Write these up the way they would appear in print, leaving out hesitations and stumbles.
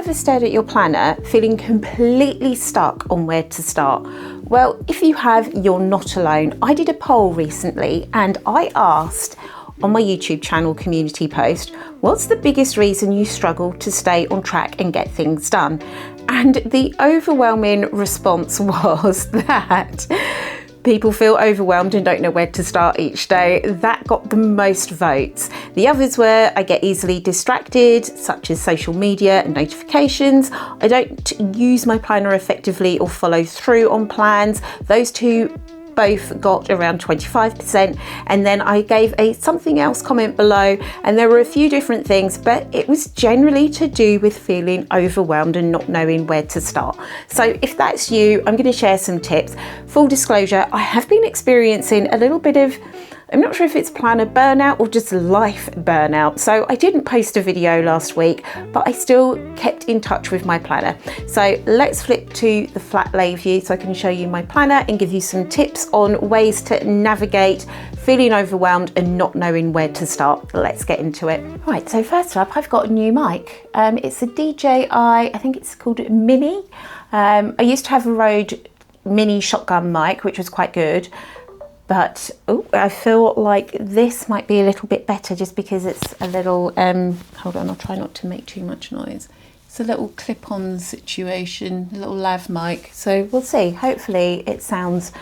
ever stared at your planner feeling completely stuck on where to start? Well, if you have, you're not alone. I did a poll recently and I asked on my YouTube channel community post, what's the biggest reason you struggle to stay on track and get things done? And the overwhelming response was that people feel overwhelmed and don't know where to start each day. That got the most votes. The others were, I get easily distracted, such as social media and notifications. I don't use my planner effectively or follow through on plans. Those two both got around 25%. And then I gave a something else comment below, and there were a few different things, but it was generally to do with feeling overwhelmed and not knowing where to start. So if that's you, I'm going to share some tips. Full disclosure, I have been experiencing a little bit of, I'm not sure if it's planner burnout or just life burnout. So I didn't post a video last week, but I still kept in touch with my planner. So let's flip to the flat lay view so I can show you my planner and give you some tips on ways to navigate feeling overwhelmed and not knowing where to start. Let's get into it. Right, so first up, I've got a new mic. It's a DJI, I think it's called Mini. I used to have a Rode Mini shotgun mic, which was quite good. But I feel like this might be a little bit better just because it's a little, hold on, I'll try not to make too much noise. It's a little clip-on situation, a little lav mic. So we'll see, hopefully it sounds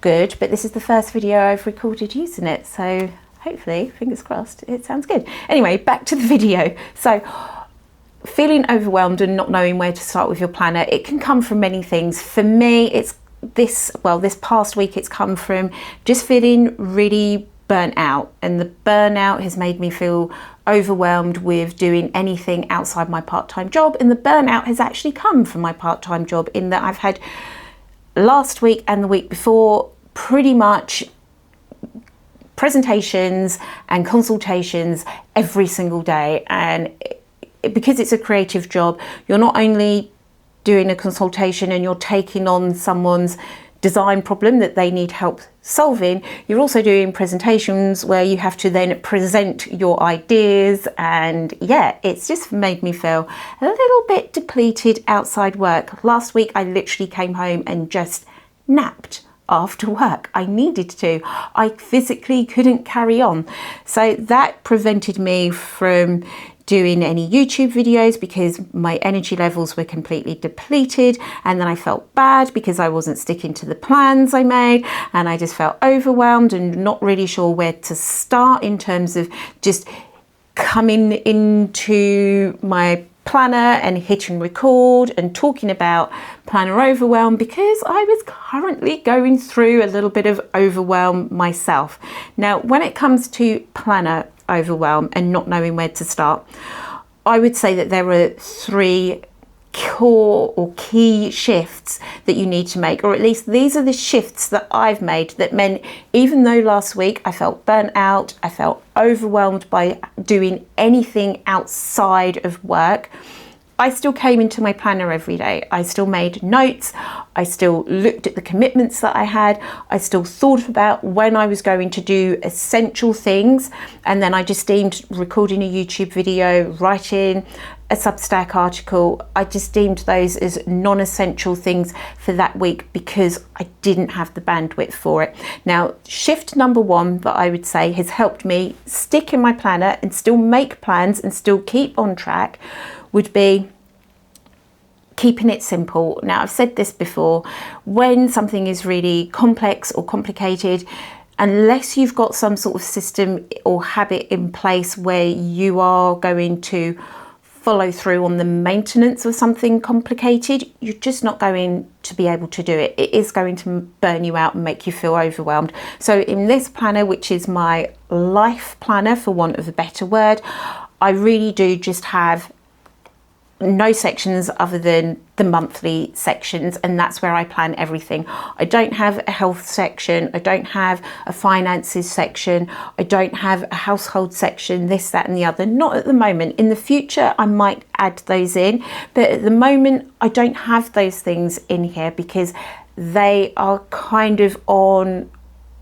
good, but this is the first video I've recorded using it. So hopefully, fingers crossed, it sounds good. Anyway, back to the video. So feeling overwhelmed and not knowing where to start with your planner, it can come from many things. For me, it's this past week it's come from just feeling really burnt out, and the burnout has made me feel overwhelmed with doing anything outside my part-time job. And the burnout has actually come from my part-time job, in that I've had last week and the week before pretty much presentations and consultations every single day. And because it's a creative job, you're not only doing a consultation and you're taking on someone's design problem that they need help solving, you're also doing presentations where you have to then present your ideas. And yeah, it's just made me feel a little bit depleted outside work. Last week I literally came home and just napped after work. I needed to. I physically couldn't carry on. So that prevented me from doing any YouTube videos because my energy levels were completely depleted. And then I felt bad because I wasn't sticking to the plans I made, and I just felt overwhelmed and not really sure where to start in terms of just coming into my planner and hitting record and talking about planner overwhelm, because I was currently going through a little bit of overwhelm myself. Now, when it comes to planner overwhelm and not knowing where to start, I would say that there are three core or key shifts that you need to make, or at least these are the shifts that I've made that meant even though last week I felt burnt out, I felt overwhelmed by doing anything outside of work, I still came into my planner every day. I still made notes. I still looked at the commitments that I had. I still thought about when I was going to do essential things. And then I just deemed recording a YouTube video, writing a Substack article, I just deemed those as non-essential things for that week because I didn't have the bandwidth for it. Now, shift number one that I would say has helped me stick in my planner and still make plans and still keep on track would be keeping it simple. Now, I've said this before, when something is really complex or complicated, unless you've got some sort of system or habit in place where you are going to follow through on the maintenance of something complicated, you're just not going to be able to do it. It is going to burn you out and make you feel overwhelmed. So in this planner, which is my life planner for want of a better word, I really do just have no sections other than the monthly sections, and that's where I plan everything. I don't have a health section, I don't have a finances section, I don't have a household section, this, that and the other. Not at the moment. In the future I might add those in, but at the moment I don't have those things in here because they are kind of on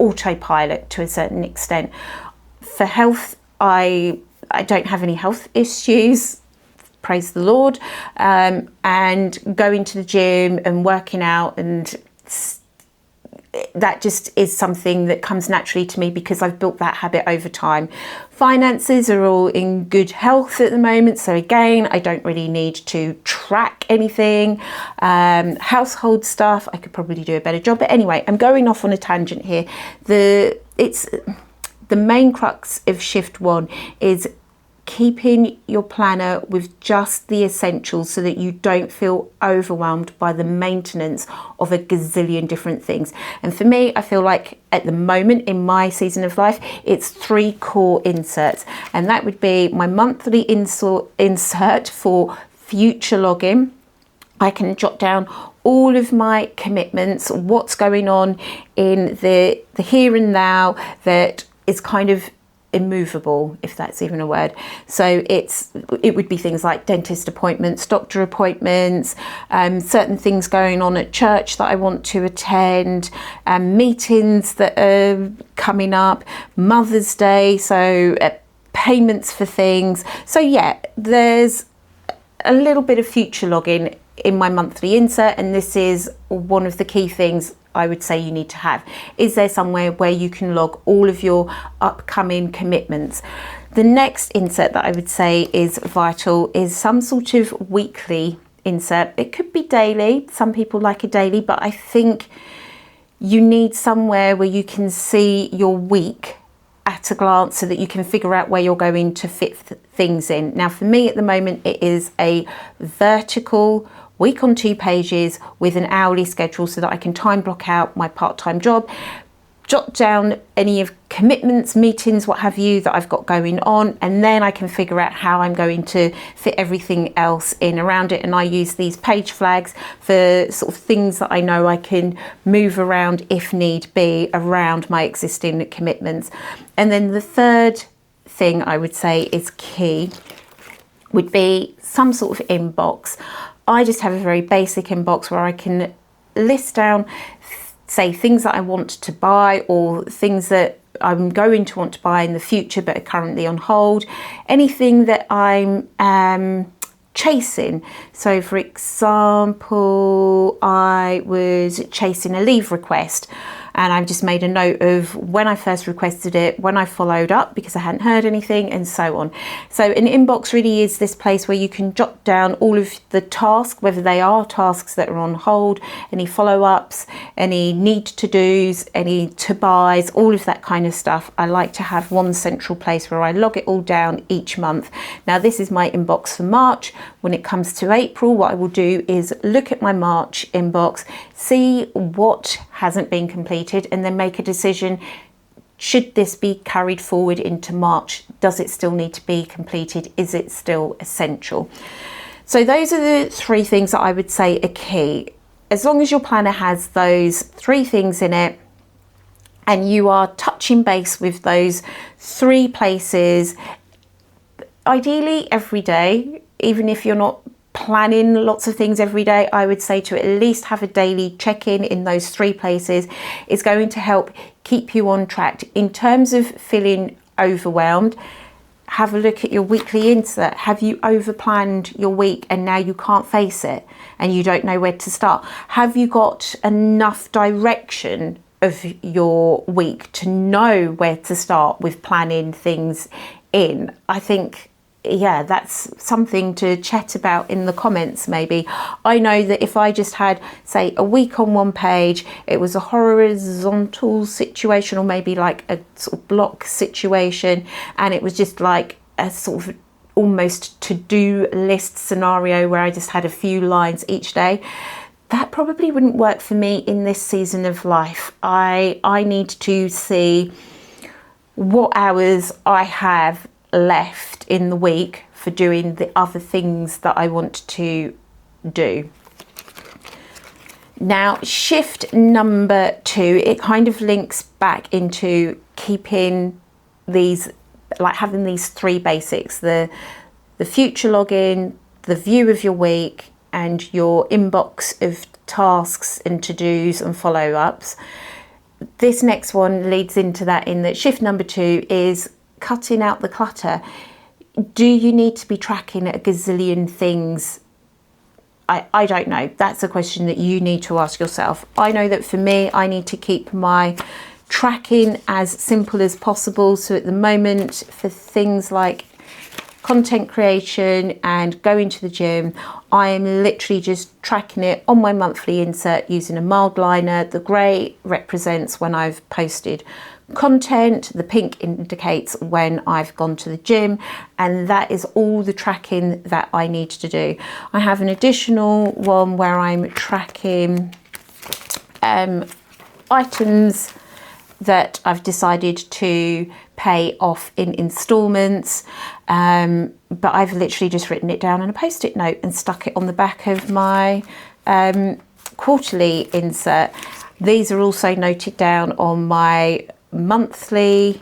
autopilot to a certain extent. For health, I don't have any health issues. praise the Lord, and going to the gym and working out, and that just is something that comes naturally to me because I've built that habit over time. Finances are all in good health at the moment, so again, I don't really need to track anything. Household stuff, I could probably do a better job, but anyway, I'm going off on a tangent here. The main crux of shift 1 is keeping your planner with just the essentials so that you don't feel overwhelmed by the maintenance of a gazillion different things. And for me, I feel like at the moment in my season of life, it's 3 core inserts, and that would be my monthly insert for future login. I can jot down all of my commitments, what's going on in the here and now that is kind of immovable, if that's even a word. So it would be things like dentist appointments, doctor appointments, certain things going on at church that I want to attend, meetings that are coming up, Mother's Day, so payments for things. So yeah, there's a little bit of future logging in my monthly insert, and this is one of the key things I would say you need to have. Is there somewhere where you can log all of your upcoming commitments? The next insert that I would say is vital is some sort of weekly insert. It could be daily. Some people like a daily, but I think you need somewhere where you can see your week at a glance so that you can figure out where you're going to fit things in. Now, for me at the moment, it is a vertical week on 2 pages with an hourly schedule so that I can time block out my part-time job, jot down any of commitments, meetings, what have you that I've got going on, and then I can figure out how I'm going to fit everything else in around it. And I use these page flags for sort of things that I know I can move around if need be around my existing commitments. And then the third thing I would say is key would be some sort of inbox. I just have a very basic inbox where I can list down, say, things that I want to buy or things that I'm going to want to buy in the future but are currently on hold. Anything that I'm chasing. So for example, I was chasing a leave request, and I've just made a note of when I first requested it, when I followed up because I hadn't heard anything, and so on. So an inbox really is this place where you can jot down all of the tasks, whether they are tasks that are on hold, any follow-ups, any need to-dos, any to-buys, all of that kind of stuff. I like to have one central place where I log it all down each month. Now, this is my inbox for March. When it comes to April, what I will do is look at my March inbox, see what hasn't been completed, and then make a decision. Should this be carried forward into March? Does it still need to be completed? Is it still essential? So those are the 3 things that I would say are key. As long as your planner has those 3 things in it and you are touching base with those 3 places, ideally every day, even if you're not planning lots of things every day, I would say to at least have a daily check-in in those 3 places is going to help keep you on track. In terms of feeling overwhelmed, have a look at your weekly insert. Have you overplanned your week and now you can't face it and you don't know where to start? Have you got enough direction of your week to know where to start with planning things in? I think, yeah, that's something to chat about in the comments maybe. I know that if I just had, say, a week on one page, it was a horizontal situation or maybe like a sort of block situation, and it was just like a sort of almost to-do list scenario where I just had a few lines each day, that probably wouldn't work for me in this season of life. I need to see what hours I have left in the week for doing the other things that I want to do. Now, shift number 2, it kind of links back into keeping these, like having these 3 basics, the future login, the view of your week, and your inbox of tasks and to-dos and follow-ups. This next one leads into that, in that shift number 2 is cutting out the clutter. Do you need to be tracking a gazillion things? I don't know. That's a question that you need to ask yourself. I know that for me, I need to keep my tracking as simple as possible. So at the moment, for things like content creation and going to the gym, I am literally just tracking it on my monthly insert using a mild liner. The grey represents when I've posted content, the pink indicates when I've gone to the gym, and that is all the tracking that I need to do. I have an additional one where I'm tracking items that I've decided to pay off in installments, but I've literally just written it down on a post-it note and stuck it on the back of my quarterly insert. These are also noted down on my monthly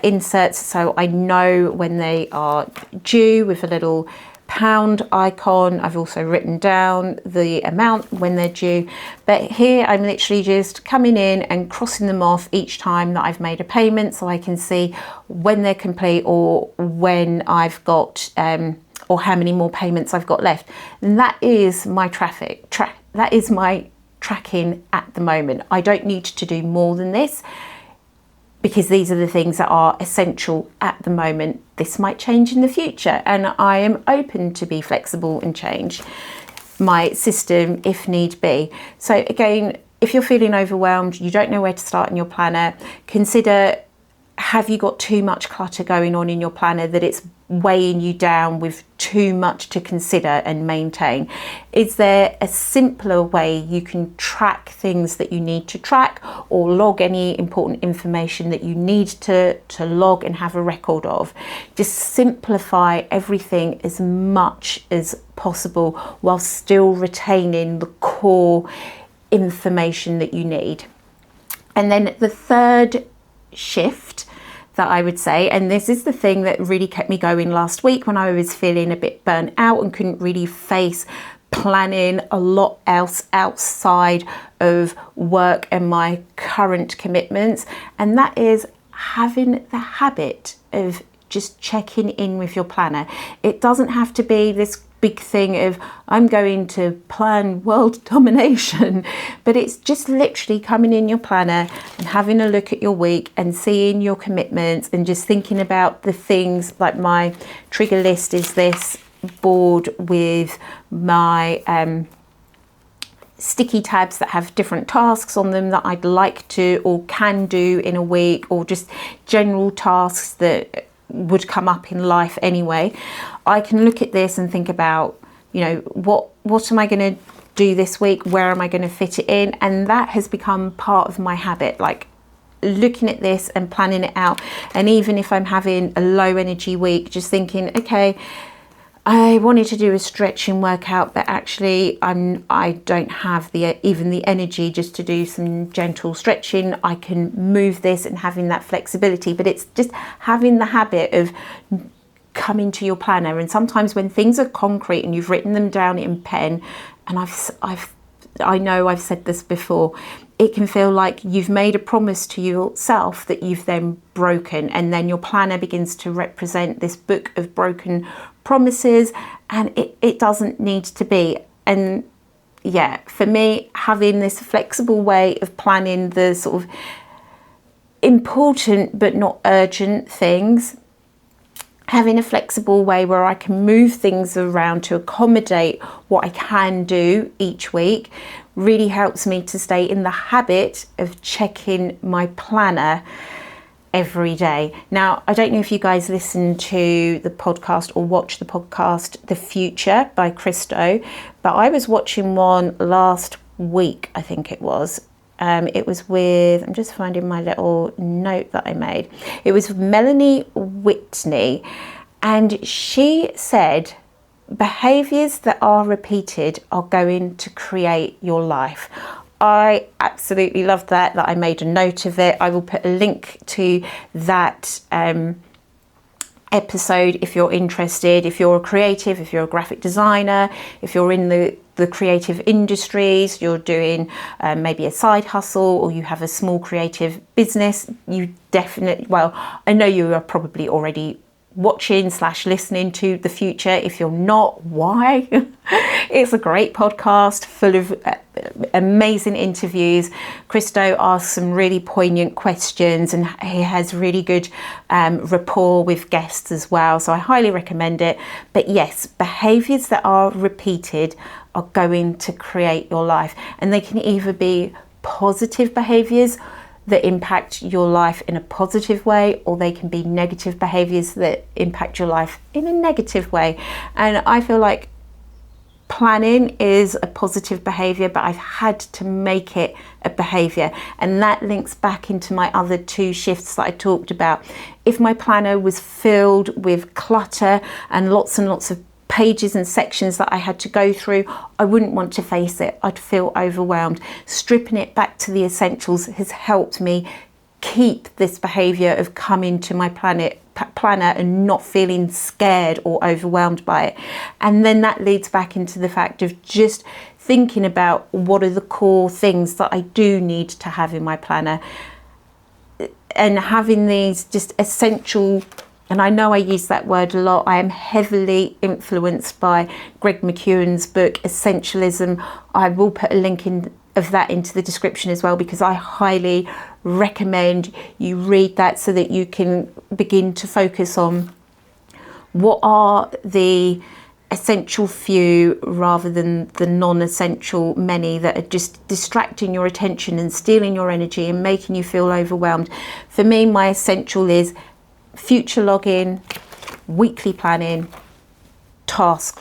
inserts, so I know when they are due with a little pound icon. I've also written down the amount when they're due, but here I'm literally just coming in and crossing them off each time that I've made a payment, so I can see when they're complete or when I've got or how many more payments I've got left. And that is my that is my tracking at the moment. I don't need to do more than this, because these are the things that are essential at the moment. This might change in the future, and I am open to be flexible and change my system if need be. So again, if you're feeling overwhelmed, you don't know where to start in your planner, consider, have you got too much clutter going on in your planner that it's weighing you down with too much to consider and maintain? Is there a simpler way you can track things that you need to track, or log any important information that you need to log and have a record of? Just simplify everything as much as possible while still retaining the core information that you need. And then the third shift that I would say, and this is the thing that really kept me going last week when I was feeling a bit burnt out and couldn't really face planning a lot else outside of work and my current commitments, and that is having the habit of just checking in with your planner. It doesn't have to be this big thing of I'm going to plan world domination, but it's just literally coming in your planner and having a look at your week and seeing your commitments and just thinking about the things. Like my trigger list is this board with my sticky tabs that have different tasks on them that I'd like to or can do in a week, or just general tasks that would come up in life anyway. I can look at this and think about, you know, what am I going to do this week? Where am I going to fit it in? And that has become part of my habit, like looking at this and planning it out. And even if I'm having a low energy week, just thinking, okay, I wanted to do a stretching workout, but actually I don't have even the energy just to do some gentle stretching. I can move this and having that flexibility, but it's just having the habit of coming to your planner. And sometimes when things are concrete and you've written them down in pen, and I know I've said this before, it can feel like you've made a promise to yourself that you've then broken, and then your planner begins to represent this book of broken promises, and it doesn't need to be. And yeah, for me, having this flexible way of planning the sort of important but not urgent things, having a flexible way where I can move things around to accommodate what I can do each week, really helps me to stay in the habit of checking my planner every day. Now, I don't know if you guys listen to the podcast or watch the podcast, The Futur by Christo, but I was watching one last week, I think it was. It was with, I'm just finding my little note that I made. It was Melanie Whitney, and she said, behaviours that are repeated are going to create your life. I absolutely love that I made a note of it. I will put a link to that episode if you're interested. If you're a creative, if you're a graphic designer, if you're in the creative industries, you're doing maybe a side hustle, or you have a small creative business, you definitely, well, I know you are probably already watching / listening to the Future. If you're not, why? It's a great podcast full of amazing interviews. Christo asks some really poignant questions, and he has really good rapport with guests as well. So I highly recommend it. But yes, behaviours that are repeated are going to create your life, and they can either be positive behaviours that impact your life in a positive way, or they can be negative behaviours that impact your life in a negative way. And I feel like planning is a positive behaviour, but I've had to make it a behaviour, and that links back into my other 2 shifts that I talked about. If my planner was filled with clutter and lots of pages and sections that I had to go through, I wouldn't want to face it. I'd feel overwhelmed. Stripping it back to the essentials has helped me keep this behaviour of coming to my planner and not feeling scared or overwhelmed by it. And then that leads back into the fact of just thinking about what are the core things that I do need to have in my planner, and having these just essential. And I know I use that word a lot. I am heavily influenced by Greg McKeown's book, Essentialism. I will put a link of that into the description as well, because I highly recommend you read that so that you can begin to focus on what are the essential few rather than the non-essential many that are just distracting your attention and stealing your energy and making you feel overwhelmed. For me, my essential is Future login, weekly planning, task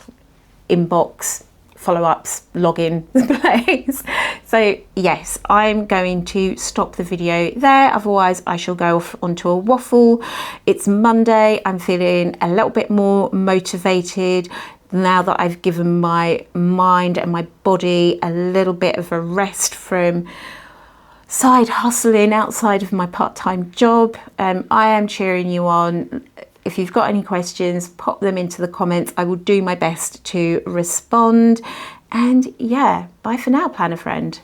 inbox, follow-ups, login place. So yes, I'm going to stop the video there, otherwise I shall go off onto a waffle. It's Monday. I'm feeling a little bit more motivated now that I've given my mind and my body a little bit of a rest from side hustling outside of my part-time job. I am cheering you on. If you've got any questions, pop them into the comments. I will do my best to respond. And yeah, bye for now, planner friend.